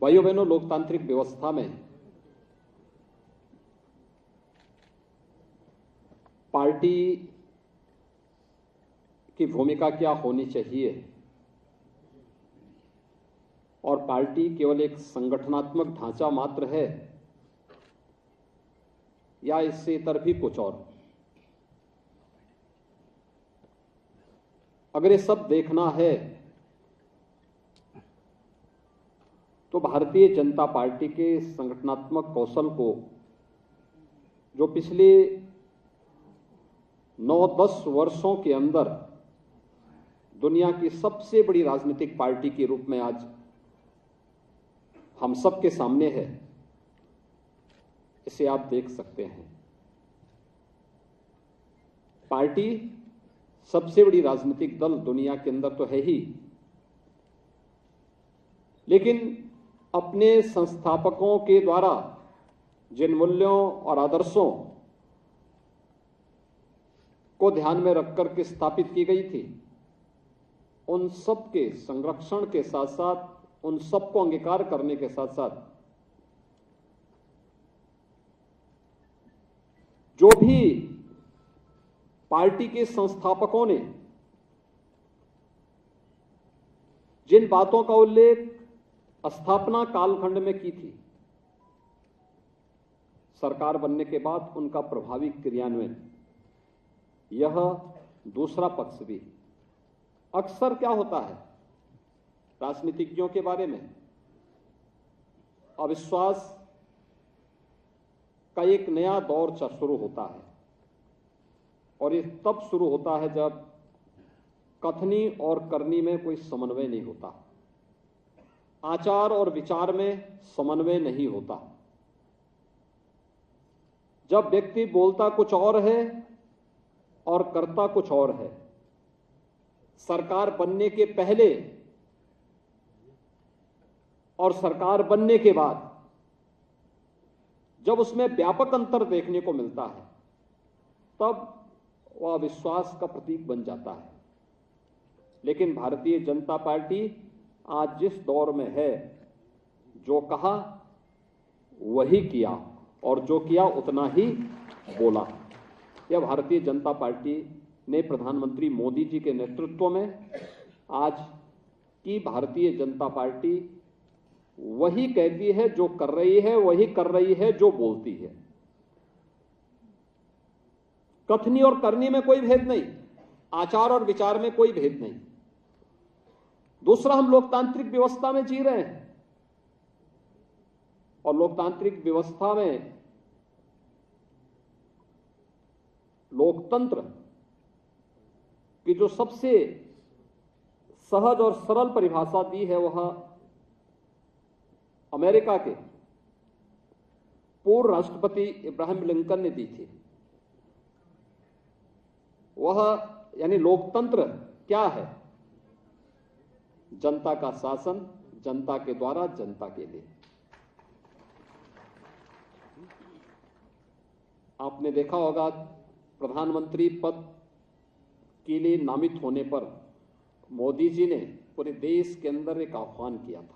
भाइयों बहनों, लोकतांत्रिक व्यवस्था में पार्टी की भूमिका क्या होनी चाहिए और पार्टी केवल एक संगठनात्मक ढांचा मात्र है या इससे इतर भी कुछ और। अगर ये सब देखना है तो भारतीय जनता पार्टी के संगठनात्मक कौशल को, जो पिछले 9-10 वर्षों के अंदर दुनिया की सबसे बड़ी राजनीतिक पार्टी के रूप में आज हम सबके सामने है, इसे आप देख सकते हैं। पार्टी सबसे बड़ी राजनीतिक दल दुनिया के अंदर तो है ही, लेकिन अपने संस्थापकों के द्वारा जिन मूल्यों और आदर्शों को ध्यान में रखकर के स्थापित की गई थी, उन सब के संरक्षण के साथ साथ, उन सबको अंगीकार करने के साथ साथ जो भी पार्टी के संस्थापकों ने जिन बातों का उल्लेख स्थापना कालखंड में की थी, सरकार बनने के बाद उनका प्रभावी क्रियान्वयन, यह दूसरा पक्ष भी। अक्सर क्या होता है राजनीतिज्ञों के बारे में, अविश्वास का एक नया दौर शुरू होता है और ये तब शुरू होता है जब कथनी और करनी में कोई समन्वय नहीं होता, आचार और विचार में समन्वय नहीं होता। जब व्यक्ति बोलता कुछ और है और करता कुछ और है। सरकार बनने के पहले और सरकार बनने के बाद जब उसमें व्यापक अंतर देखने को मिलता है, तब वह विश्वास का प्रतीक बन जाता है। लेकिन भारतीय जनता पार्टी आज जिस दौर में है, जो कहा वही किया और जो किया उतना ही बोला। यह भारतीय जनता पार्टी ने प्रधानमंत्री मोदी जी के नेतृत्व में आज की भारतीय जनता पार्टी वही कहती है जो कर रही है, वही कर रही है जो बोलती है। कथनी और करनी में कोई भेद नहीं, आचार और विचार में कोई भेद नहीं। दूसरा, हम लोकतांत्रिक व्यवस्था में जी रहे हैं और लोकतांत्रिक व्यवस्था में लोकतंत्र की जो सबसे सहज और सरल परिभाषा दी है वह अमेरिका के पूर्व राष्ट्रपति इब्राहिम लिंकन ने दी थी। वह यानी लोकतंत्र क्या है? जनता का शासन, जनता के द्वारा, जनता के लिए। आपने देखा होगा प्रधानमंत्री पद के लिए नामित होने पर मोदी जी ने पूरे देश के अंदर एक आह्वान किया था,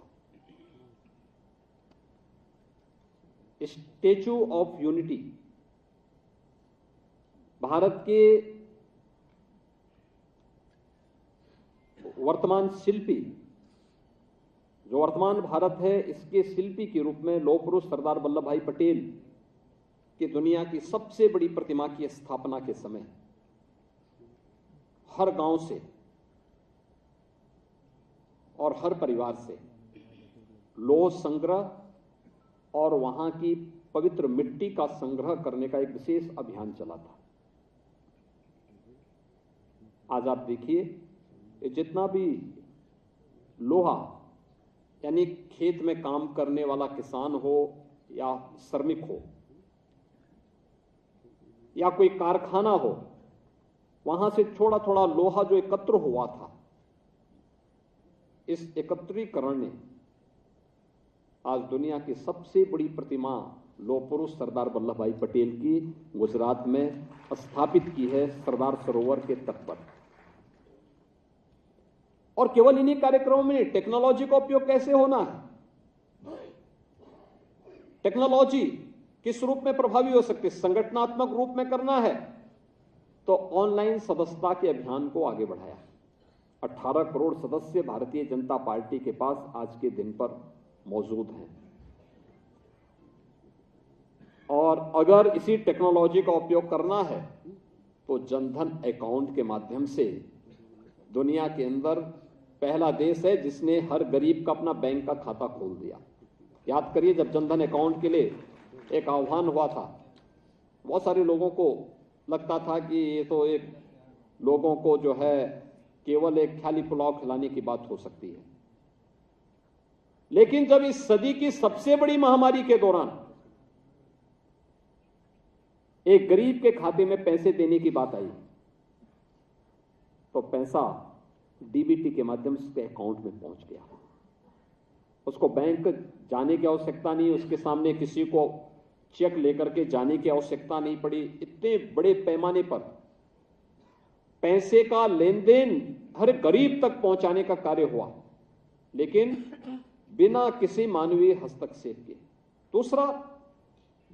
स्टैच्यू ऑफ यूनिटी। भारत के वर्तमान शिल्पी, जो वर्तमान भारत है, इसके शिल्पी के रूप में लौह पुरुष सरदार वल्लभ भाई पटेल की दुनिया की सबसे बड़ी प्रतिमा की स्थापना के समय हर गांव से और हर परिवार से लौह संग्रह और वहां की पवित्र मिट्टी का संग्रह करने का एक विशेष अभियान चला था। आज आप देखिए, जितना भी लोहा यानी खेत में काम करने वाला किसान हो या श्रमिक हो या कोई कारखाना हो, वहां से थोड़ा थोड़ा लोहा जो एकत्र हुआ था, इस एकत्रीकरण ने आज दुनिया की सबसे बड़ी प्रतिमा लौह पुरुष सरदार वल्लभ भाई पटेल की गुजरात में स्थापित की है, सरदार सरोवर के तट पर। और केवल इन्हीं कार्यक्रमों में टेक्नोलॉजी का उपयोग कैसे होना है, टेक्नोलॉजी किस रूप में प्रभावी हो सकती है? संगठनात्मक रूप में करना है तो ऑनलाइन सदस्यता के अभियान को आगे बढ़ाया। 18 करोड़ सदस्य भारतीय जनता पार्टी के पास आज के दिन पर मौजूद हैं और अगर इसी टेक्नोलॉजी का उपयोग करना है तो जनधन अकाउंट के माध्यम से दुनिया के अंदर पहला देश है जिसने हर गरीब का अपना बैंक का खाता खोल दिया। याद करिए, जब जनधन अकाउंट के लिए एक आह्वान हुआ था, बहुत सारे लोगों को लगता था कि ये तो एक लोगों को जो है केवल एक ख्याली पुलाव खिलाने की बात हो सकती है। लेकिन जब इस सदी की सबसे बड़ी महामारी के दौरान एक गरीब के खाते में पैसे देने की बात आई तो पैसा डीबीटी के माध्यम से उसके अकाउंट में पहुंच गया। उसको बैंक जाने की आवश्यकता नहीं, उसके सामने किसी को चेक लेकर के जाने की आवश्यकता नहीं पड़ी। इतने बड़े पैमाने पर पैसे का लेन देन हर गरीब तक पहुंचाने का कार्य हुआ, लेकिन बिना किसी मानवीय हस्तक्षेप के। दूसरा,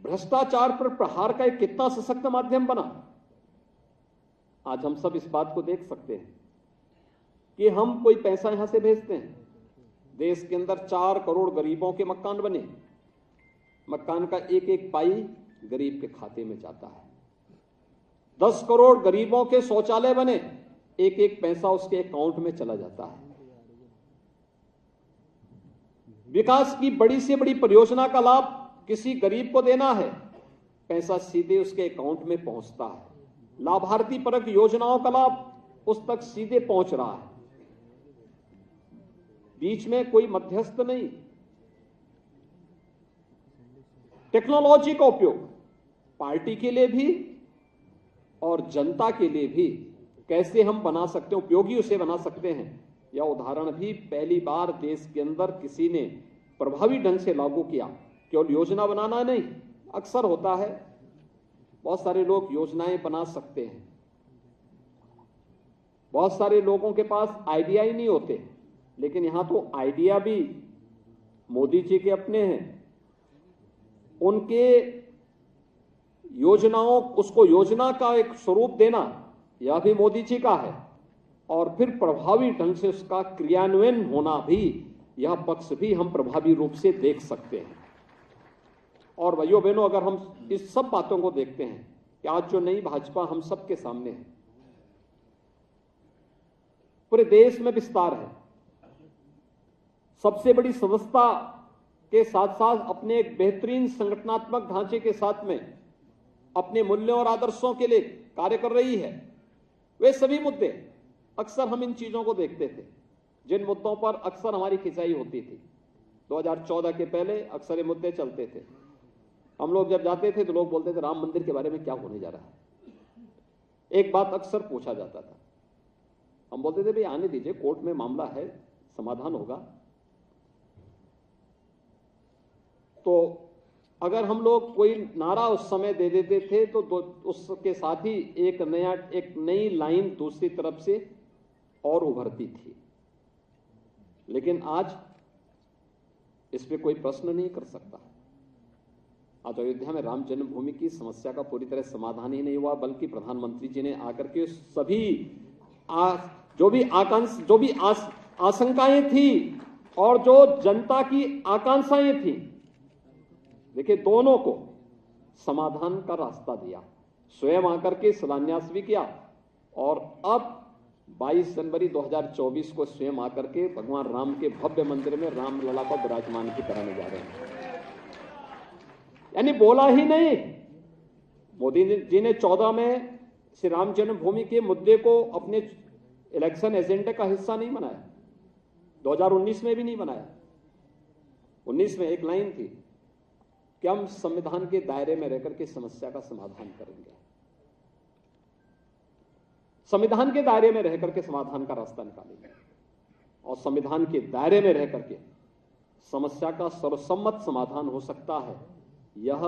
भ्रष्टाचार पर प्रहार का एक कितना सशक्त माध्यम बना। आज हम सब इस बात को देख सकते हैं कि हम कोई पैसा यहां से भेजते हैं, देश के अंदर 4 करोड़ गरीबों के मकान बने, मकान का एक एक पाई गरीब के खाते में जाता है। 10 करोड़ गरीबों के शौचालय बने, एक एक पैसा उसके अकाउंट में चला जाता है। विकास की बड़ी से बड़ी परियोजना का लाभ किसी गरीब को देना है, पैसा सीधे उसके अकाउंट में पहुंचता है। लाभार्थी परक योजनाओं का लाभ उस तक सीधे पहुंच रहा है, बीच में कोई मध्यस्थ नहीं। टेक्नोलॉजी का उपयोग पार्टी के लिए भी और जनता के लिए भी कैसे हम बना सकते हैं, उपयोगी उसे बना सकते हैं, यह उदाहरण भी पहली बार देश के अंदर किसी ने प्रभावी ढंग से लागू किया। केवल योजना बनाना नहीं, अक्सर होता है बहुत सारे लोग योजनाएं बना सकते हैं, बहुत सारे लोगों के पास आइडिया ही नहीं होते, लेकिन यहां तो आइडिया भी मोदी जी के अपने हैं। उनके योजनाओं, उसको योजना का एक स्वरूप देना, यह भी मोदी जी का है, और फिर प्रभावी ढंग से उसका क्रियान्वयन होना भी, यह पक्ष भी हम प्रभावी रूप से देख सकते हैं। और भाइयों बहनों, अगर हम इस सब बातों को देखते हैं कि आज जो नई भाजपा हम सबके सामने है, पूरे देश में विस्तार है, सबसे बड़ी सदस्यता के साथ साथ अपने एक बेहतरीन संगठनात्मक ढांचे के साथ में अपने मूल्यों और आदर्शों के लिए कार्य कर रही है। वे सभी मुद्दे, अक्सर हम इन चीजों को देखते थे, जिन मुद्दों पर अक्सर हमारी खिंचाई होती थी। 2014 के पहले अक्सर ये मुद्दे चलते थे। हम लोग जब जाते थे तो लोग बोलते थे राम मंदिर के बारे में क्या होने जा रहा है। एक बात अक्सर पूछा जाता था, हम बोलते थे भाई आने दीजिए, कोर्ट में मामला है, समाधान होगा। तो अगर हम लोग कोई नारा उस समय दे देते थे तो उसके साथ ही एक नई लाइन दूसरी तरफ से और उभरती थी। लेकिन आज इस पे कोई प्रश्न नहीं कर सकता। आज अयोध्या में राम जन्मभूमि की समस्या का पूरी तरह समाधान ही नहीं हुआ, बल्कि प्रधानमंत्री जी ने आकर के सभी जो भी आशंकाएं थी और जो जनता की आकांक्षाएं थी, देखिए दोनों को समाधान का रास्ता दिया, स्वयं आकर के शिलान्यास भी किया, और अब 22 जनवरी 2024 को स्वयं आकर के भगवान राम के भव्य मंदिर में रामलला को विराजमान भी कराने जा रहे हैं। यानी बोला ही नहीं, मोदी जी ने 14 में श्री राम जन्मभूमि के मुद्दे को अपने इलेक्शन एजेंडे का हिस्सा नहीं बनाया, 2019 में भी नहीं बनाया। 19 में एक लाइन थी कि हम संविधान के दायरे में रहकर के समस्या का समाधान करेंगे, संविधान के दायरे में रहकर के समाधान का रास्ता निकालेंगे, और संविधान के दायरे में रहकर के समस्या का सर्वसम्मत समाधान हो सकता है। यह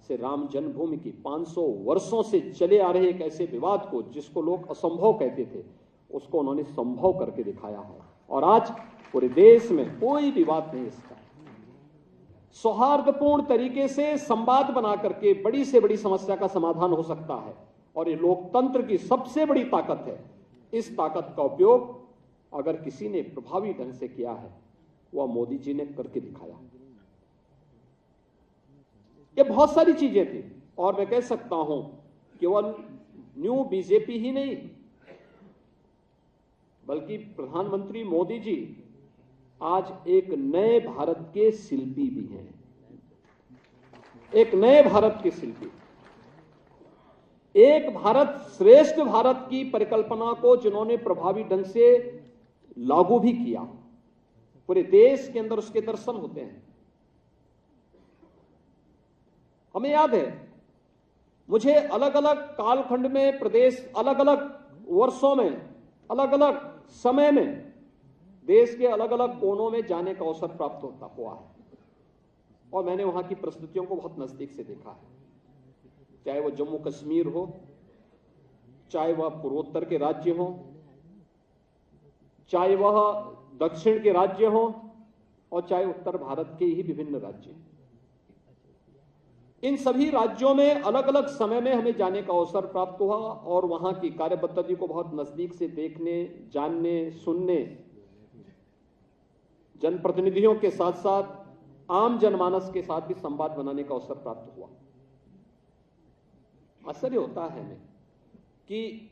श्री राम जन्मभूमि की 500 वर्षों से चले आ रहे एक ऐसे विवाद को, जिसको लोग असंभव कहते थे, उसको उन्होंने संभव करके दिखाया है। और आज पूरे देश में कोई विवाद नहीं इसका, सौहार्दपूर्ण तरीके से संवाद बना करके बड़ी से बड़ी समस्या का समाधान हो सकता है। और ये लोकतंत्र की सबसे बड़ी ताकत है। इस ताकत का उपयोग अगर किसी ने प्रभावी ढंग से किया है, वह मोदी जी ने करके दिखाया। ये बहुत सारी चीजें थी और मैं कह सकता हूं केवल न्यू बीजेपी ही नहीं, बल्कि प्रधानमंत्री मोदी जी आज एक नए भारत के शिल्पी भी हैं, एक नए भारत के शिल्पी। एक भारत श्रेष्ठ भारत की परिकल्पना को जिन्होंने प्रभावी ढंग से लागू भी किया, पूरे देश के अंदर उसके दर्शन होते हैं। हमें याद है, मुझे अलग अलग कालखंड में प्रदेश, अलग अलग वर्षों में, अलग अलग समय में देश के अलग अलग कोनों में जाने का अवसर प्राप्त होता हुआ है और मैंने वहां की परिस्थितियों को बहुत नजदीक से देखा है। चाहे वह जम्मू कश्मीर हो, चाहे वह पूर्वोत्तर के राज्य हो, चाहे वह दक्षिण के राज्य हो और चाहे उत्तर भारत के ही विभिन्न राज्य। इन सभी राज्यों में अलग अलग समय में हमें जाने का अवसर प्राप्त हुआ और वहां की कार्य पद्धति को बहुत नजदीक से देखने, जानने, सुनने, जनप्रतिनिधियों के साथ साथ आम जनमानस के साथ भी संवाद बनाने का अवसर प्राप्त हुआ। आश्चर्य होता है हमें कि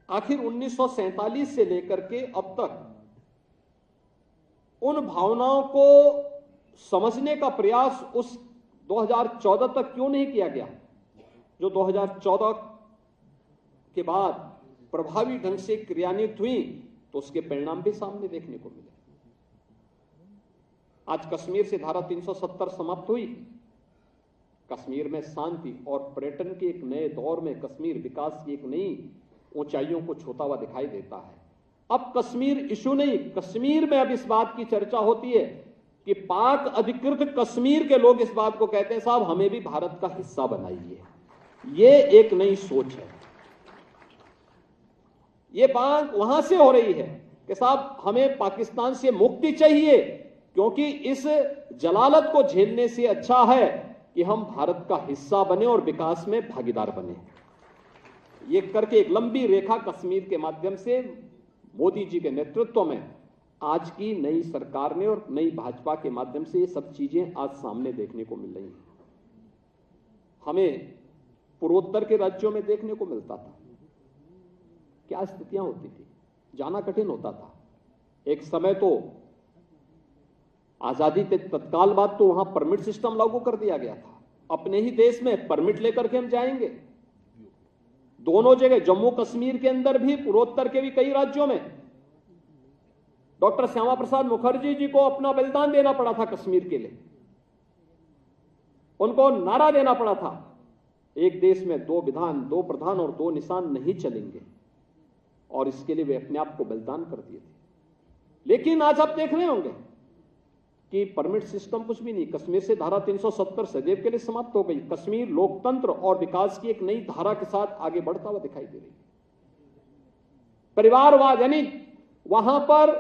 आखिर 1947 से लेकर के अब तक उन भावनाओं को समझने का प्रयास उस 2014 तक क्यों नहीं किया गया, जो 2014 के बाद प्रभावी ढंग से क्रियान्वित हुई तो उसके परिणाम भी सामने देखने को मिले। आज कश्मीर से धारा 370 समाप्त हुई, कश्मीर में शांति और पर्यटन के एक नए दौर में कश्मीर विकास की एक नई ऊंचाइयों को छूता हुआ दिखाई देता है। अब कश्मीर इशू नहीं, कश्मीर में अब इस बात की चर्चा होती है कि पाक अधिकृत कश्मीर के लोग इस बात को कहते हैं, साहब हमें भी भारत का हिस्सा बनाइए। ये एक नई सोच है। ये बात वहां से हो रही है कि साहब हमें पाकिस्तान से मुक्ति चाहिए, क्योंकि इस जलालत को झेलने से अच्छा है कि हम भारत का हिस्सा बने और विकास में भागीदार बने। ये करके एक लंबी रेखा कश्मीर के माध्यम से मोदी जी के नेतृत्व में आज की नई सरकार ने और नई भाजपा के माध्यम से ये सब चीजें आज सामने देखने को मिल रही हैं। हमें पूर्वोत्तर के राज्यों में देखने को मिलता था क्या स्थितियां होती थी, जाना कठिन होता था। एक समय तो आजादी के तत्काल बाद तो वहां परमिट सिस्टम लागू कर दिया गया था। अपने ही देश में परमिट लेकर के हम जाएंगे। दोनों जगह, जम्मू कश्मीर के अंदर भी, पूर्वोत्तर के भी कई राज्यों में डॉक्टर श्यामा प्रसाद मुखर्जी जी को अपना बलिदान देना पड़ा था कश्मीर के लिए। उनको नारा देना पड़ा था, एक देश में दो विधान, दो प्रधान और दो निशान नहीं चलेंगे, और इसके लिए वे अपने आप को बलिदान कर दिए थे। लेकिन आज आप देख रहे होंगे कि परमिट सिस्टम कुछ भी नहीं, कश्मीर से धारा 370 सदैव के लिए समाप्त हो गई। कश्मीर लोकतंत्र और विकास की एक नई धारा के साथ आगे बढ़ता हुआ दिखाई दे रही है। परिवारवाद, यानी वहां पर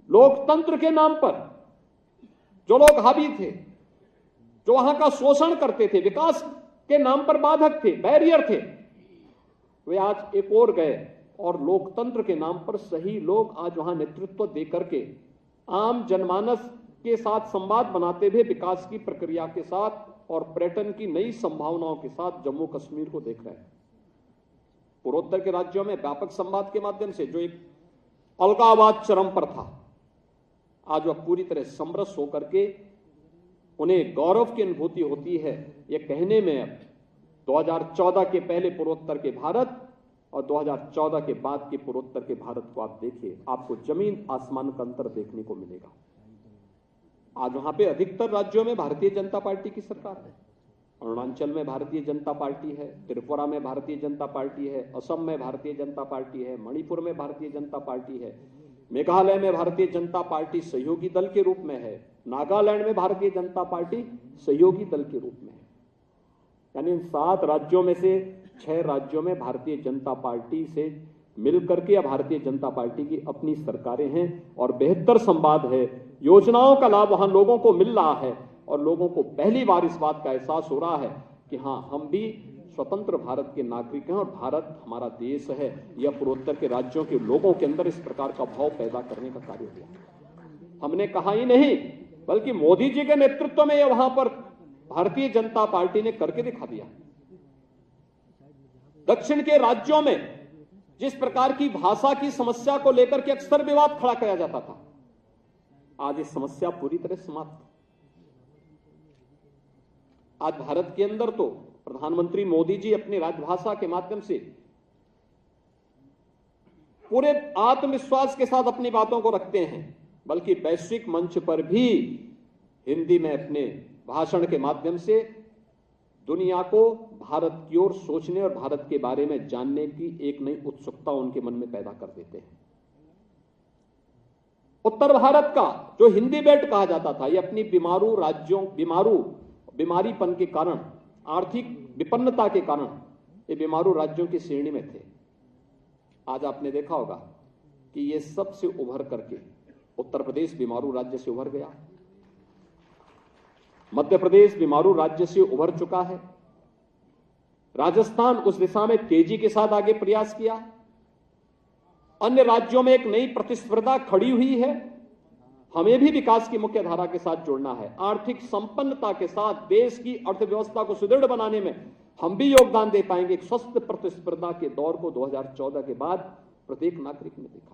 लोकतंत्र के नाम पर जो लोग हावी थे, जो वहां का शोषण करते थे, विकास के नाम पर बाधक थे, बैरियर थे, वे आज एक और गए और लोकतंत्र के नाम पर सही लोग आज वहां नेतृत्व देकर के आम जनमानस के साथ संवाद बनाते हुए विकास की प्रक्रिया के साथ और पर्यटन की नई संभावनाओं के साथ जम्मू कश्मीर को देख रहे हैं। पूर्वोत्तर के राज्यों में व्यापक संवाद के माध्यम से जो एक अलगाववाद चरम पर था, आज वह पूरी तरह समरस होकर के उन्हें गौरव की अनुभूति होती है ये कहने में, अब 2014 के पहले पूर्वोत्तर के भारत और 2014 के बाद के पूर्वोत्तर के भारत को आप देखिए, आपको जमीन आसमान का अंतर देखने को मिलेगा। आज वहां पे अधिकतर राज्यों में भारतीय जनता पार्टी की सरकार है। अरुणाचल में भारतीय जनता पार्टी है, त्रिपुरा में भारतीय जनता पार्टी है, असम में भारतीय जनता पार्टी है, मणिपुर में भारतीय जनता पार्टी है, मेघालय में भारतीय जनता पार्टी सहयोगी दल के रूप में है, नागालैंड में भारतीय जनता पार्टी सहयोगी दल के रूप में है। यानी इन 7 राज्यों में से 6 राज्यों में भारतीय जनता पार्टी से मिलकर के या भारतीय जनता पार्टी की अपनी सरकारें हैं और बेहतर संवाद है, योजनाओं का लाभ वहां लोगों को मिल रहा है और लोगों को पहली बार इस बात का एहसास हो रहा है कि हां, हम भी स्वतंत्र भारत के नागरिक हैं और भारत हमारा देश है। यह पूर्वोत्तर के राज्यों के लोगों के अंदर इस प्रकार का भाव पैदा करने का कार्य हुआ। हमने कहा ही नहीं, बल्कि मोदी जी के नेतृत्व में यह वहां पर भारतीय जनता पार्टी ने करके दिखा दिया। दक्षिण के राज्यों में जिस प्रकार की भाषा की समस्या को लेकर के अक्सर विवाद खड़ा किया जाता था, आज इस समस्या पूरी तरह समाप्त। आज भारत के अंदर तो प्रधानमंत्री मोदी जी अपनी राजभाषा के माध्यम से पूरे आत्मविश्वास के साथ अपनी बातों को रखते हैं, बल्कि वैश्विक मंच पर भी हिंदी में अपने भाषण के माध्यम से दुनिया को भारत की ओर सोचने और भारत के बारे में जानने की एक नई उत्सुकता उनके मन में पैदा कर देते हैं। उत्तर भारत का जो हिंदी बेल्ट कहा जाता था, यह अपनी बीमारीपन के कारण, आर्थिक विपन्नता के कारण ये बीमारू राज्यों की श्रेणी में थे। आज आपने देखा होगा कि ये सबसे उभर करके उत्तर प्रदेश बीमारू राज्य से उभर गया, मध्य प्रदेश बीमारू राज्य से उभर चुका है, राजस्थान उस दिशा में तेजी के साथ आगे प्रयास किया, अन्य राज्यों में एक नई प्रतिस्पर्धा खड़ी हुई है। हमें भी विकास की मुख्य धारा के साथ जुड़ना है। आर्थिक संपन्नता के साथ देश की अर्थव्यवस्था को सुदृढ़ बनाने में हम भी योगदान दे पाएंगे। एक स्वस्थ प्रतिस्पर्धा के दौर को 2014 के बाद प्रत्येक नागरिक ने देखा।